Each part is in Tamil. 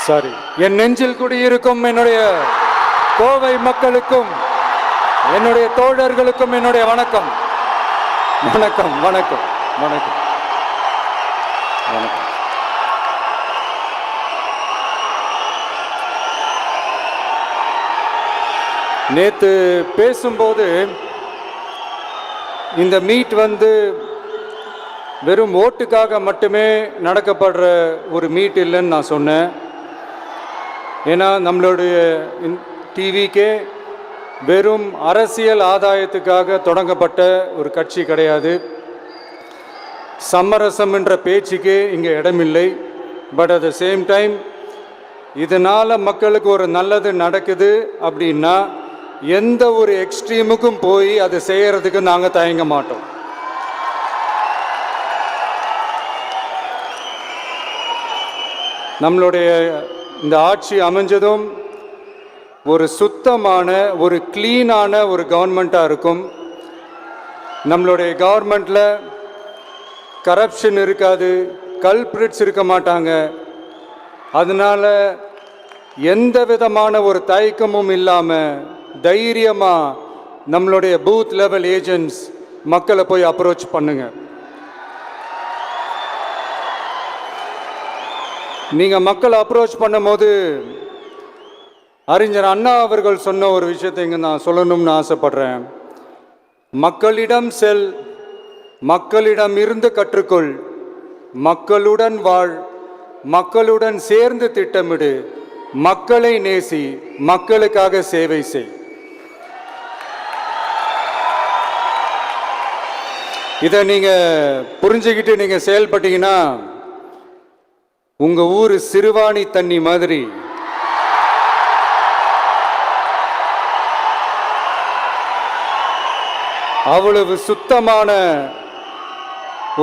சாரி, என் நெஞ்சில் குடியிருக்கும் என்னுடைய கோவை மக்களுக்கும் என்னுடைய தோழர்களுக்கும் என்னுடைய வணக்கம். வணக்கம் வணக்கம் வணக்கம் வணக்கம். நேற்று பேசும்போது இந்த மீட் வெறும் ஓட்டுக்காக மட்டுமே நடக்கப்படுற ஒரு மீட் இல்லைன்னு நான் சொன்னேன். ஏன்னா நம்மளுடைய டிவிக்கே வெறும் அரசியல் ஆதாயத்துக்காக தொடங்கப்பட்ட ஒரு கட்சி கிடையாது. சமரசம் என்ற பேச்சுக்கே இங்கே இடமில்லை. But at the same time இதனால் மக்களுக்கு ஒரு நல்லது நடக்குது அப்படின்னா எந்த ஒரு எக்ஸ்ட்ரீமுக்கும் போய் அதை செய்கிறதுக்கு நாங்கள் தயங்க மாட்டோம். நம்மளுடைய இந்த ஆட்சி அமைஞ்சதும் ஒரு சுத்தமான ஒரு க்ளீனான ஒரு கவர்மெண்ட்டாக இருக்கும். நம்மளுடைய கவர்மெண்ட்டில் கரப்ஷன் இருக்காது, கல்பிரிட்ஸ் இருக்க மாட்டாங்க. அதனால் எந்த விதமான ஒரு தயக்கமும் இல்லாமல் தைரியமாக நம்மளுடைய பூத் லெவல் ஏஜென்ட்ஸ் மக்களை போய் அப்ரோச் பண்ணுங்க. நீங்கள் மக்களை அப்ரோச் பண்ணும்போது அறிஞர் அண்ணா அவர்கள் சொன்ன ஒரு விஷயத்தை இங்கே நான் சொல்லணும்னு ஆசைப்படுறேன். மக்களிடம் செல், மக்களிடம் இருந்து கற்றுக்கொள், மக்களுடன் வாழ், மக்களுடன் சேர்ந்து திட்டமிடு, மக்களை நேசி, மக்களுக்காக சேவை செய். இதை நீங்கள் புரிஞ்சுக்கிட்டு நீங்கள் செயல்பட்டீங்கன்னா உங்கள் ஊர் சிறுவாணி தண்ணி மாதிரி அவ்வளவு சுத்தமான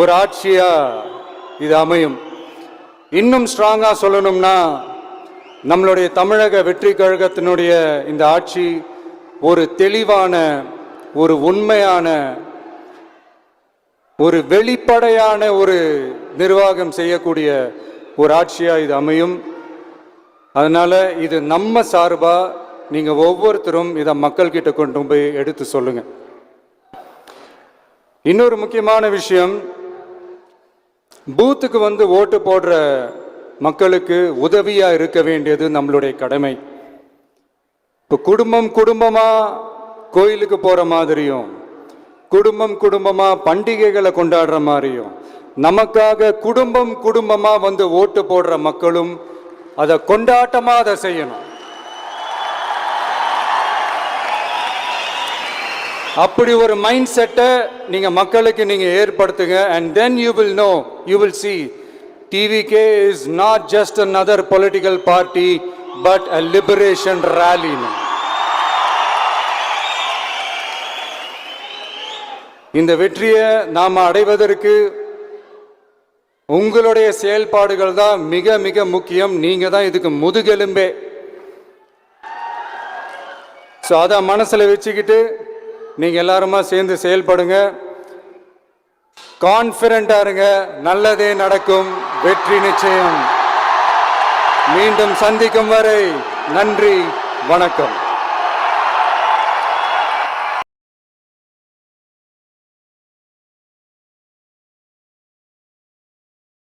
ஒரு ஆட்சியா இது அமையும். இன்னும் ஸ்ட்ராங்காக சொல்லணும்னா நம்மளுடைய தமிழக வெற்றி கழகத்தினுடைய இந்த ஆட்சி ஒரு தெளிவான, ஒரு உண்மையான, ஒரு வெளிப்படையான ஒரு நிர்வாகம் செய்யக்கூடிய ஒரு ஆட்சியாக இது அமையும். அதனால் இது நம்ம சார்பாக நீங்கள் ஒவ்வொருத்தரும் இதை மக்கள்கிட்ட கொண்டு போய் எடுத்து சொல்லுங்கள். இன்னொரு முக்கியமான விஷயம், பூத்துக்கு ஓட்டு போடுற மக்களுக்கு உதவியாக இருக்க வேண்டியது நம்மளுடைய கடமை. இப்போ குடும்பமாக கோயிலுக்கு போகிற மாதிரியும், குடும்பமாக பண்டிகைகளை கொண்டாடுற மாதிரியும், நமக்காக குடும்பமாக ஓட்டு போடுற மக்களும் அதை கொண்டாட்டமாக அதை செய்யணும். அப்படி ஒரு மைண்ட் செட்டை நீங்கள் மக்களுக்கு நீங்கள் ஏற்படுத்துங்க. And then you will know, you will see TVK is not just another political party but a liberation rally. இந்த வெற்றியை நாம் அடைவதற்கு உங்களுடைய செயல்பாடுகள் தான் மிக மிக முக்கியம். நீங்கள் தான் இதுக்கு முதுகெலும்பே. ஸோ அதை மனசில் வச்சுக்கிட்டு நீங்கள் எல்லாருமா சேர்ந்து செயல்படுங்க. கான்ஃபிடென்ட்டாக இருங்க, நல்லதே நடக்கும், வெற்றி நிச்சயம். மீண்டும் சந்திக்கும் வரை நன்றி, வணக்கம்.